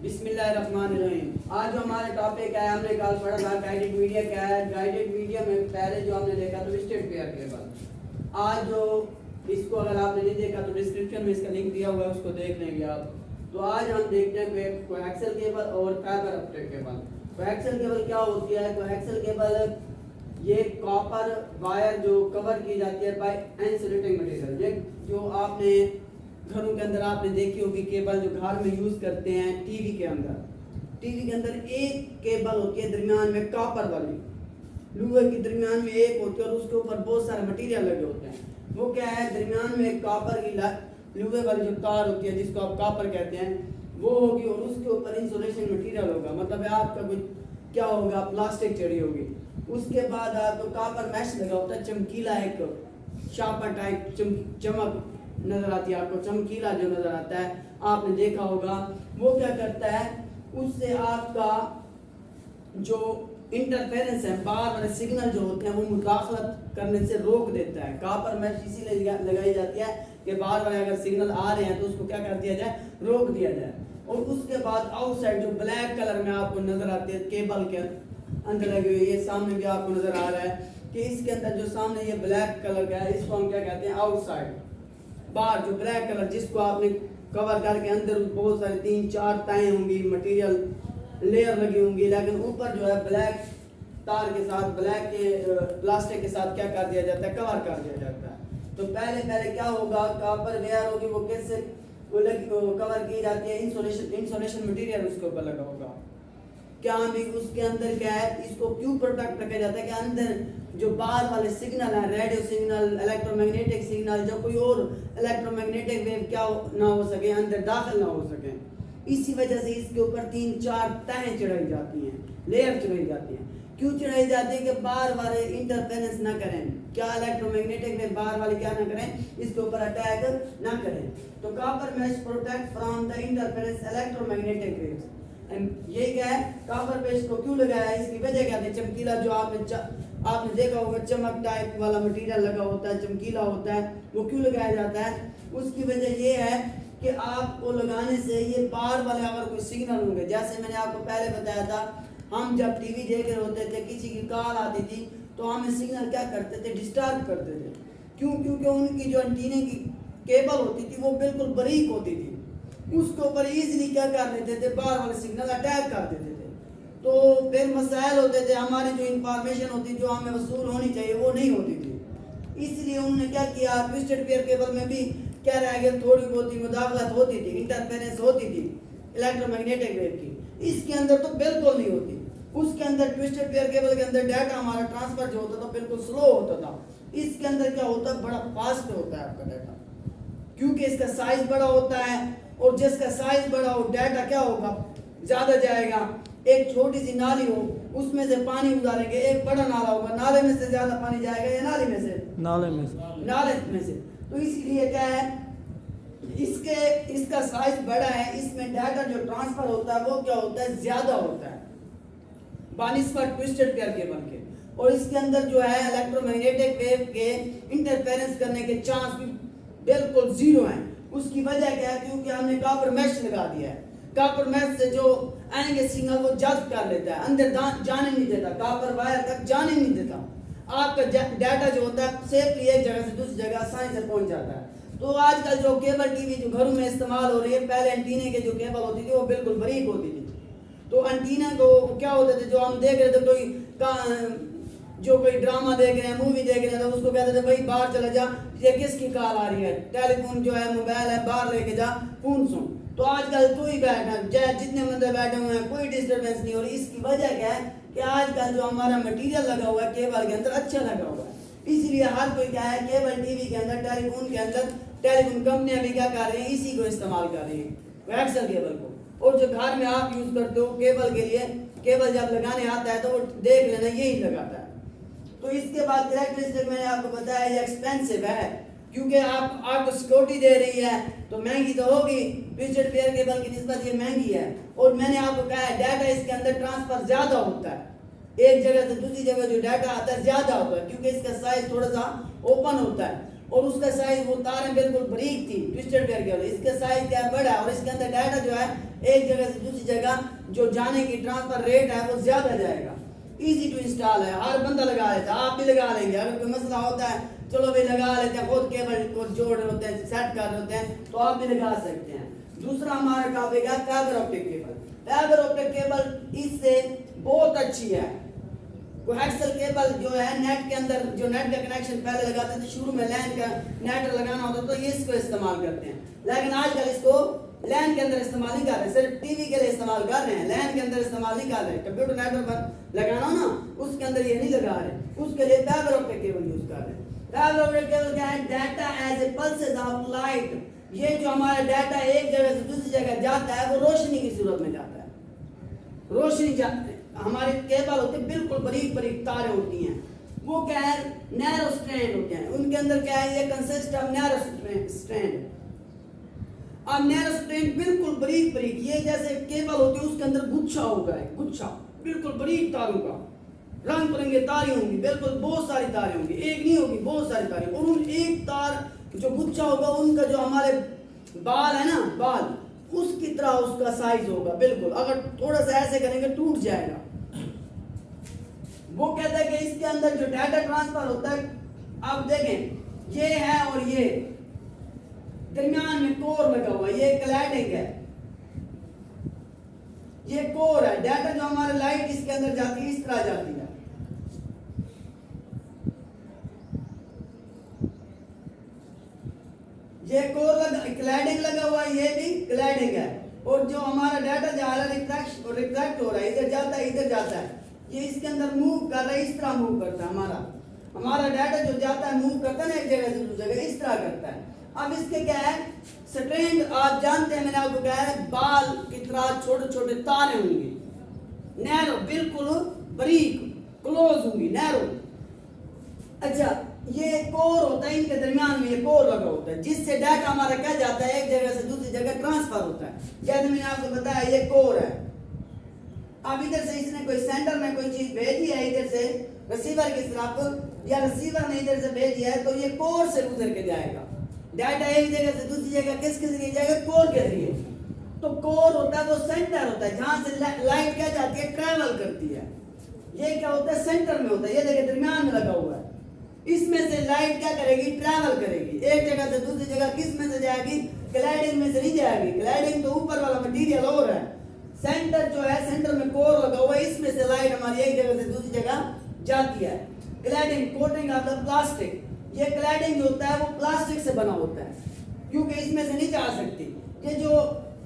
बिस्मिल्लाहिर्रहमानिर्रहीम। आज जो हमारे टॉपिक है, हमने कल पढ़ा था गाइडेड मीडिया क्या है। गाइडेड मीडिया में पहले जो हमने देखा तो स्टेट पेयर केबल। आज जो इसको अगर आपने नहीं देखा तो डिस्क्रिप्शन में इसका लिंक दिया हुआ है, उसको देख लेंगे आप। तो आज हम देखते हैं कोएक्सियल केबल और fibre optic cable. Coaxial cable क्या होती है? कोएक्सियल केबल ये कॉपर वायर जो कवर की जाती है बाय इंसुलेटिंग मटेरियल। ये जो आपने घरों के अंदर आपने देखी होगी केबल जो घर में यूज करते हैं। टीवी के अंदर एक केबल होती है दरमियान में कॉपर वाली, लोहे के दरमियान में एक होती है और उसके ऊपर बहुत सारे मटेरियल लगे होते हैं। वो क्या है? दरमियान में कॉपर की लोहे वाली जो तार होती है जिसको आप कॉपर कहते हैं वो होगी और उसके ऊपर इंसुलेशन मटेरियल होगा। मतलब आपका कुछ क्या होगा, प्लास्टिक चढ़ी होगी। उसके बाद आपको कॉपर मैश लगा होता है, चमकीला एक शार्पर टाइप चमक नजर आती है आपको, चमकीला जो नजर आता है आपने देखा होगा। वो क्या करता है? उससे आपका जो इंटरफेरेंस है, बाहर वाले सिग्नल जो होते हैं वो मुदाखलत करने से रोक देता है। कॉपर मैश इसीलिए लगाई जाती है कि बाहर वाले अगर सिग्नल आ रहे हैं तो उसको क्या कर दिया जाए, रोक दिया जाए। और उसके बाद आउटसाइड जो ब्लैक कलर में आपको नजर आती है केबल के अंदर लगी हुई, ये सामने भी आपको नजर आ रहा है कि इसके अंदर जो सामने ये ब्लैक कलर का है इसको हम क्या कहते हैं, आउटसाइड। बाहर जो ब्लैक कलर जिसको आपने कवर करके अंदर बहुत सारी 3-4 तारें होंगी, मटेरियल लेयर लगी होंगी, लेकिन ऊपर जो है ब्लैक तार के साथ, ब्लैक के प्लास्टिक के साथ क्या कर दिया जाता है, कवर कर दिया जाता है। तो पहले क्या होगा, कॉपर लेयर होगी वो कैसे कवर की जाती है, इंसुलेशन मटेरियल उसके ऊपर लगा होगा। क्या भी उसके अंदर क्या है, इसको क्यों प्रोटेक्ट रखा जाता है कि अंदर जो बाहर वाले सिग्नल है, रेडियो सिग्नल, इलेक्ट्रोमैग्नेटिक सिग्नल, जो कोई और इलेक्ट्रोमैग्नेटिक वेव क्या ना हो सके, अंदर दाखिल ना हो सके। इसी वजह से इसके ऊपर 3-4 तहें चढ़ाई जाती हैं, लेयर चढ़ाई जाती हैं। क्यों चढ़ाई जाती है? कि बाहर वाले इंटरफेरेंस ना करें, क्या इलेक्ट्रोमैग्नेटिक वेव बाहर वाले क्या ना करें, इसके ऊपर अटैक ना करें। तो copper mesh protect from the interference electromagnetic waves. ये क्या है, कॉपर पेस्ट को क्यों लगाया है, इसकी वजह क्या है? चमकीला जो आपने देखा होगा चमक टाइप वाला मटेरियल लगा होता है, चमकीला होता है, वो क्यों लगाया जाता है? उसकी वजह ये है कि आपको लगाने से ये बाहर वाले अगर कोई सिग्नल होंगे, जैसे मैंने आपको पहले बताया था, हम जब टीवी देख रहे होते थे, किसी की कॉल आती थी तो हमें सिग्नल क्या करते थे, डिस्टर्ब करते थे। क्यों? क्योंकि उनकी जो एंटीने की केबल होती थी वो बिल्कुल बारीक होती थी, उसके ऊपर इजीली क्या कर लेते थे, बाहर वाले सिग्नल अटैक कर देते थे। तो फिर मसाइल होते थे, हमारी जो इंफॉर्मेशन होती जो हमें वसूल होनी चाहिए वो नहीं होती थी। इसलिए उन्होंने क्या किया, ट्विस्टेड पेयर केबल में भी क्या रह गया, थोड़ी बहुत मुदाखलत होती थी, इंटरफेरेंस होती थी इलेक्ट्रोमैग्नेटिक वेव की। इसके अंदर तो बिल्कुल नहीं होती। उसके अंदर ट्विस्टेड पेयर केबल के अंदर डाटा हमारा ट्रांसफर जो होता था बिल्कुल स्लो होता था। इसके अंदर क्या होता है, बड़ा फास्ट होता है आपका डाटा, क्योंकि इसका साइज बड़ा होता है और जिसका साइज बड़ा हो डाटा क्या होगा, ज्यादा जाएगा। एक छोटी सी नाली हो उसमें से पानी उतारेंगे, एक बड़ा नाला होगा, नाले में से ज्यादा पानी जाएगा या नाली में से, नाले में से। तो इसलिए क्या है, इसका साइज बड़ा है, इसमें डाटा जो ट्रांसफर होता है वो क्या होता है, ज्यादा होता है बानिस्बत ट्विस्टेड पेयर केबल के। और इसके अंदर जो है इलेक्ट्रोमैग्नेटिक वेव के इंटरफेरेंस करने के चांस भी बिल्कुल जीरो हैं। उसकी वजह क्या है? क्योंकि हमने कॉपर मैश लगा दिया है। कॉपर मैश से जो आएंगे सिग्नल वो जब्त कर लेता है, अंदर जाने नहीं देता, कॉपर वायर तक जाने नहीं देता। आपका डाटा जो होता है सेफली एक जगह से दूसरी जगह आसानी से पहुंच जाता है। तो आजकल जो केबल टीवी जो घरों में इस्तेमाल हो रही है, पहले एंटीने के जो केबल होती थी वो बिल्कुल बारीक होती थी। तो एंटीना को क्या होते थे, जो हम देख रहे थे, जो कोई ड्रामा देख रहे हैं, मूवी देख रहे हैं, तो उसको कहते थे भाई बाहर चला जा, ये किसकी कॉल आ रही है, टेलीफोन जो है, मोबाइल है, बाहर लेके जा, फोन सुन। तो आजकल कोई बैठा, चाहे जितने बंदे बैठे हुए हैं, कोई डिस्टर्बेंस नहीं हो रही। इसकी वजह क्या है कि आजकल जो हमारा मटेरियल लगा हुआ है केबल के अंदर अच्छा लगा हुआ है। इसलिए हर कोई क्या है, केबल टीवी के अंदर, टेलीफोन के अंदर, टेलीफोन कंपनियां भी क्या कर रही है, इसी को इस्तेमाल कर रही है, कोएक्सियल केबल को। और जो घर में आप यूज करते हो केबल के लिए, केबल जब लगाने आता है तो वो देख लेना यही लगाता है। तो इसके बाद इलेक्ट्रिसिटी मैंने आपको बताया ये एक्सपेंसिव है, क्योंकि आपको सिक्योरिटी दे रही है तो महंगी तो होगी, ट्विस्टेड पेयर केबल की निस्बत ये महंगी है। और मैंने आपको कहा है डाटा इसके अंदर ट्रांसफर ज्यादा होता है, एक जगह से दूसरी जगह जो डाटा आता है ज्यादा होता है, क्योंकि इसका साइज थोड़ा सा ओपन होता है। और उसका साइज वो तारें बिल्कुल बारीक थी ट्विस्टेड पेयर केबल, इसका साइज क्या बड़ा है और इसके अंदर डाटा जो है एक जगह से दूसरी जगह जो जाने की ट्रांसफर रेट है वो ज्यादा जाएगा। इजी टू इंस्टॉल है, हर बंदा लगा लेता है, आप भी लगा लेंगे। अगर कोई मसला होता है चलो भाई लगा लेते हैं, खुद केबल को जोड़ रहे होते हैं, सेट कर रहे होते हैं, तो आप भी लगा सकते हैं। दूसरा हमारा टॉपिक है fibre optic cable. Fibre optic cable इससे बहुत अच्छी है। कोएक्सियल केबल जो है नेट के अंदर जो नेट का कनेक्शन पहले लगाते थे, शुरू में लैन का नेट लगाना होता तो ये इसको इस्तेमाल करते हैं, लेकिन आजकल इसको लैन के अंदर इस्तेमाल नहीं कर रहे, सिर्फ टीवी के लिए इस्तेमाल कर रहे हैं, लैन के अंदर इस्तेमाल नहीं कर रहे। कंप्यूटर नेटवर्क लगाना हो ना उसके अंदर ये नहीं लगा रहे, उसके लिए फाइबर ऑप्टिक केबल यूज कर रहे हैं। फाइबर ऑप्टिक केबल क्या है, data as a pulses of light, ये जो हमारा डाटा एक जगह से दूसरी जगह जाता है वो रोशनी की सूरत में जाता है। रोशनी हमारे केबल होते हैं बिल्कुल बारीक बारीक तारें होती हैं, वो क्या है नैरो स्ट्रैंड होते हैं, उनके अंदर क्या है ये कंसिस्ट ऑफ नैरो स्ट्रैंड। अब नैरो स्ट्रैंड बिल्कुल बारीक बारीक, ये जैसे केबल होती है उसके अंदर गुच्छा होगा, गुच्छा बिल्कुल बारीक तारों का, रंग बिरंगे तारें होंगी, बिल्कुल बहुत सारी तारें होंगी, एक नहीं होगी बहुत सारी तारें, और उन एक तार जो गुच्छा होगा उनका जो हमारे बाल है ना, बाल उसकी तरह उसका साइज होगा बिल्कुल, अगर थोड़ा सा ऐसे करेंगे टूट जाएगा। वो कहता है कि इसके अंदर जो डाटा ट्रांसफर होता है, आप देखें ये है और ये दरमियान में कोर लगा हुआ, ये क्लैडिंग है, ये कोर है। डाटा जो हमारे लाइट इसके अंदर जाती है इस तरह जाती है, ये कोर लगा, क्लैडिंग लगा हुआ है, ये भी क्लैडिंग है, और जो हमारा डाटा जा रहा है रिफ्रैक्ट हो रहा है, इधर जाता है इधर जाता है, ये इसके अंदर मूव कर रहा है, इस तरह मूव करता है। हमारा डाटा जो जाता है मूव करता है ना एक जगह से दूसरी जगह, इस तरह करता है। अब इसके क्या है स्ट्रैंड, आप जानते हैं मैंने आपको कहा है बाल की तरह छोटे छोटे तारे होंगे, नैरो बिल्कुल बारीक क्लोज होंगी नैरो। अच्छा ये कोर होता है, इनके दरमियान में ये कोर लगा होता है जिससे डाटा हमारा क्या जाता है एक जगह से दूसरी जगह ट्रांसफर होता है। जैसे मैंने आपको बताया ये कोर है, अब इधर से इसने कोई सेंटर में कोई चीज भेजी है इधर से रिसीवर की तरफ, या रिसीवर ने इधर से भेजी है, तो ये कोर से गुजर के जाएगा डाटा एक जगह से दूसरी जगह, किसके जरिए जाएगा कोर के जरिए। तो कोर होता है वो सेंटर होता है जहां से लाइट क्या जाती है ट्रैवल करती है, ये क्या होता है सेंटर में होता है, ये देखिए दरमियान में लगा हुआ है, इसमें से लाइट क्या करेगी ट्रैवल करेगी एक जगह से दूसरी जगह, किस में से जाएगी क्लैडिंग में से नहीं जाएगी, क्लैडिंग तो ऊपर वाला मटेरियल और है, सेंटर जो है सेंटर में कोर लगा हुआ है, इसमें से लाइट हमारी एक जगह से दूसरी जगह जाती है। Cladding coating of the plastic, ये क्लैडिंग जो होता है वो प्लास्टिक से बना होता है क्योंकि इसमें से नहीं जा सकती, ये जो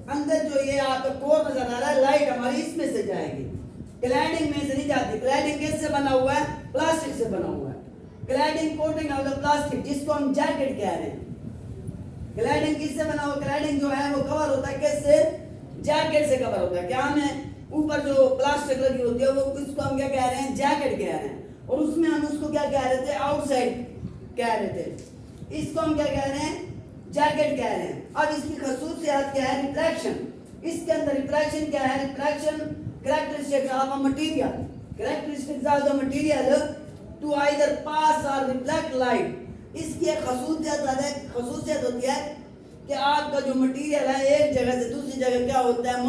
अंदर जो ये आपका कोर नजर आ रहा है लाइट हमारी इसमें से जाएगी, क्लैडिंग में से नहीं जाती। क्लैडिंग किससे बना हुआ है प्लास्टिक से बना हुआ है। Cladding coating of the plastic जिसको हम जैकेट कह रहे हैं, क्लैडिंग किससे बना हुआ, क्लैडिंग जो है वो कवर होता है किससे जैकेट से कवर होता है। क्या हमें ऊपर जो प्लास्टिक लगी होती है वो इसको हम क्या कह रहे हैं जैकेट कह रहे हैं, और उसमें हम उसको क्या कह रहे थे आउटसाइड कह रहे थे, इसको हम क्या कह रहे हैं जैकेट कह रहे हैं। अब इसकी खसूसियत क्या है रिफ्रैक्शन, इसके अंदर रिफ्रैक्शन क्या है, refraction characteristics of a material, characteristics of the material to either pass और रिफ्लेक्ट लाइट। इसकी एक खसूसियत होती है कि आपका जो मटेरियल है एक जगह से दूसरी जगह क्या होता है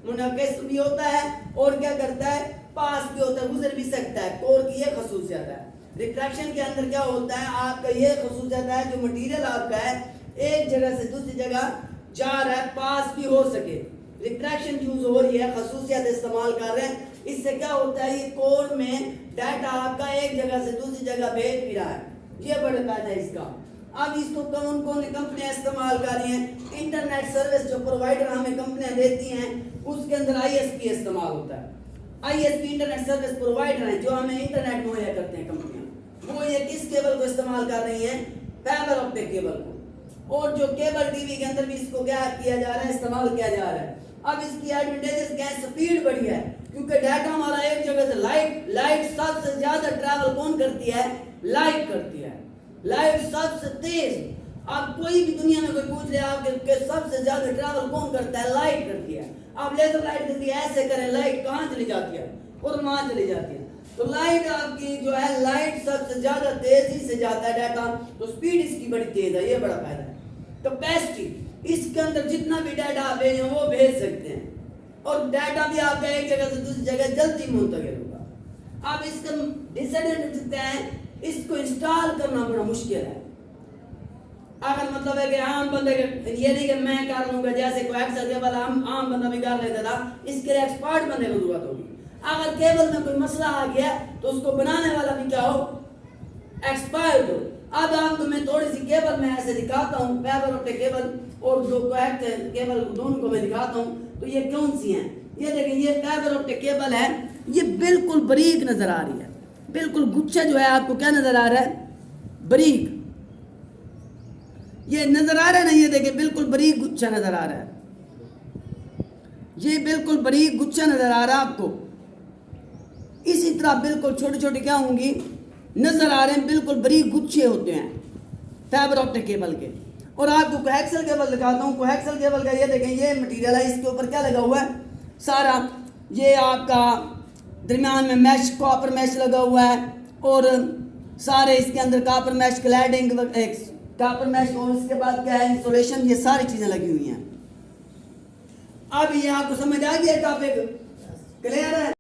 मुनक्किस भी होता है और क्या करता है पास भी होता है, गुजर भी सकता है, कोर की ये खसूसियत है। रिफ्रैक्शन के अंदर क्या होता है आपका ये खसूसियत है जो मटेरियल आपका है एक जगह से दूसरी जगह जा रहा है पास भी हो सके, रिफ्रैक्शन यूज हो रही है, खसूसियत इस्तेमाल कर रहे हैं, इससे क्या होता है ये कोर में डाटा आपका एक जगह से दूसरी जगह भेज भी रहा है, ये बड़ा फायदा है इसका। अब इसको कौन कौन कंपनियां इस्तेमाल कर रही हैं, इंटरनेट सर्विस जो प्रोवाइडर हमें कंपनियां देती हैं उसके अंदर आईएसपी इस्तेमाल होता है। आईएसपी इंटरनेट सर्विस प्रोवाइडर है जो हमें इंटरनेट मुहैया करते हैं कंपनियां, वो ये किस केबल को इस्तेमाल कर रही हैं फाइबर ऑप्टिक केबल को, और जो केबल टीवी के अंदर भी इसको क्या किया जा रहा है इस्तेमाल किया जा रहा है। अब इसकी एडवांटेजेस क्या है, स्पीड बढ़ी है क्योंकि डाटा हमारा एक जगह से लाइट सबसे ज्यादा ट्रैवल कौन करती है, लाइट करती है, लाइट सबसे तेज। अब कोई भी दुनिया में कोई पूछ ले आपके सबसे ज्यादा ट्रैवल कौन करता है, लाइट करती है। अब लेजर लाइट करती है, ऐसे करें लाइट कहाँ चली जाती है और वहां चली जाती है। तो लाइट आपकी जो है, लाइट सबसे ज्यादा तेजी से जाता है डाटा, तो स्पीड इसकी बड़ी तेज है, ये बड़ा फायदा है। कैपेसिटी, इसके अंदर जितना भी डाटा आप भेजें वो भेज सकते हैं, और डाटा भी आपका एक जगह से दूसरी जगह जल्दी मुंतकिल होगा। आप इसका डिसएडवांटेज क्या है, इसको इंस्टॉल करना बड़ा मुश्किल है। अगर मतलब है कि आम बंदे के, ये नहीं कि मैं कर लूंगा, जैसे कोई एक्सेल केबल आम बंदा भी कर लेता था, इसके लिए एक्सपर्ट बंदे को जरूरत होगी। अगर केबल में कोई मसला आ गया तो उसको बनाने वाला भी क्या हो, एक्सपर्ट हो। अब आपको मैं थोड़ी सी केबल में ऐसे दिखाता हूँ, फाइबर ऑप्टिक केबल और जो कोएक्सियल केबल, दोनों को मैं दिखाता हूँ। तो ये कौन सी हैं, ये देखें, ये फाइबर ऑप्टिक केबल है, ये बिल्कुल बारीक नजर आ रही है, बिल्कुल गुच्छा जो है आपको क्या नजर आ रहा है, बारीक, ये नजर आ रहा है ना, ये देखिए बिल्कुल बारीक गुच्छा नजर आ रहा है, ये बिल्कुल बारीक गुच्छा नजर आ रहा है आपको। इसी तरह बिल्कुल छोटे छोटे क्या होंगी नजर आ रहे हैं, बिल्कुल बारीक गुच्छे होते हैं फाइबर ऑप्टिक केबल के। और आपको कोएक्सियल केबल दिखाता हूँ। कोएक्सियल केबल का ये देखें, ये मटेरियल है, इसके ऊपर क्या लगा हुआ है सारा, ये आपका दरमियान में मैश, कॉपर मैश लगा हुआ है, और सारे इसके अंदर copper mesh cladding, copper mesh, और इसके बाद क्या है इंसुलेशन, ये सारी चीजें लगी हुई हैं। अब ये आपको समझ आ गया टॉपिक, क्लियर है?